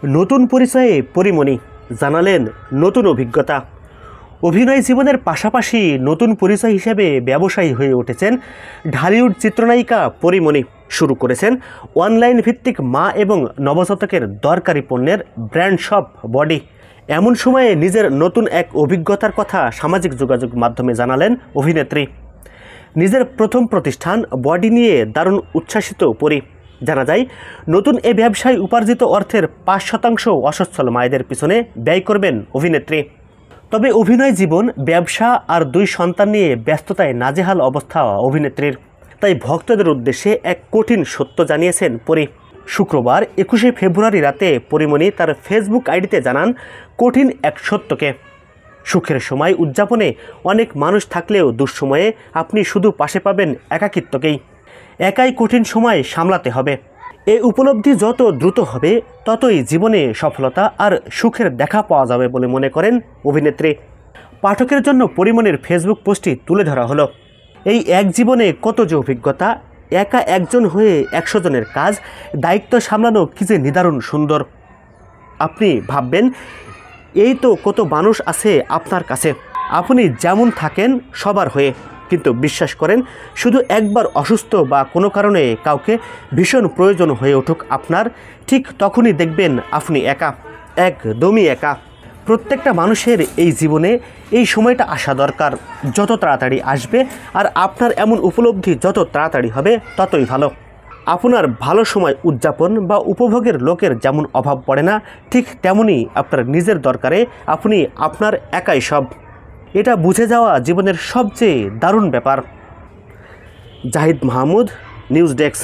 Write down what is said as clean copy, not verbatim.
নতুন পরিচয়ে পরিমণি জানালেন নতুন অভিজ্ঞতা। অভিনয় জীবনের পাশাপাশি নতুন পরিচয় হিসেবে ব্যবসায়ী হয়ে উঠেছেন ঢালিউড চিত্রনায়িকা পরিমণি। শুরু করেছেন অনলাইন ভিত্তিক মা এবং নবজাতকের দরকারি পণ্যের ব্র্যান্ড শপ বডি। এমন সময়ে নিজের নতুন এক অভিজ্ঞতার কথা সামাজিক যোগাযোগ মাধ্যমে জানালেন অভিনেত্রী। নিজের প্রথম প্রতিষ্ঠান বডি নিয়ে দারুণ উচ্ছ্বাসিত পরি। জানা যায়, নতুন এ ব্যবসায় উপার্জিত অর্থের ৫% অসচ্ছল মায়েদের পিছনে ব্যয় করবেন অভিনেত্রী। তবে অভিনয় জীবন, ব্যবসা আর ২ সন্তান নিয়ে ব্যস্ততায় নাজেহাল অবস্থা অভিনেত্রীর। তাই ভক্তদের উদ্দেশ্যে এক কঠিন সত্য জানিয়েছেন পরি। শুক্রবার ২১শে ফেব্রুয়ারি রাতে পরিমণি তার ফেসবুক আইডিতে জানান কঠিন এক সত্যকে। সুখের সময় উদযাপনে অনেক মানুষ থাকলেও দুঃসময়ে আপনি শুধু পাশে পাবেন একাকিত্বকেই। একাই কঠিন সময় সামলাতে হবে। এই উপলব্ধি যত দ্রুত হবে ততই জীবনে সফলতা আর সুখের দেখা পাওয়া যাবে বলে মনে করেন অভিনেত্রী। পাঠকের জন্য পরিমণির ফেসবুক পোস্টটি তুলে ধরা হলো। এই এক জীবনে কত যে অভিজ্ঞতা, একা একজন হয়ে ১০০ জনের কাজ, দায়িত্ব সামলানো কি যে নিদারুণ সুন্দর। আপনি ভাববেন, এই তো কত মানুষ আছে আপনার কাছে, আপনি যেমন থাকেন সবার হয়ে, কিন্তু বিশ্বাস করেন শুধু একবার অসুস্থ বা কোনো কারণে কাউকে ভীষণ প্রয়োজন হয়ে উঠুক আপনার, ঠিক তখনই দেখবেন আপনি একা, একদমই একা। প্রত্যেকটা মানুষের এই জীবনে এই সময়টা আসা দরকার। যত তাড়াতাড়ি আসবে আর আপনার এমন উপলব্ধি যত তাড়াতাড়ি হবে ততই ভালো। আপনার ভালো সময় উদযাপন বা উপভোগের লোকের যেমন অভাব পড়ে না, ঠিক তেমনই আপনার নিজের দরকারে আপনি আপনার একাই সব। এটা বুঝে যাওয়া জীবনের সবচেয়ে দারুণ ব্যাপার। Zahid Mahmud, news desk.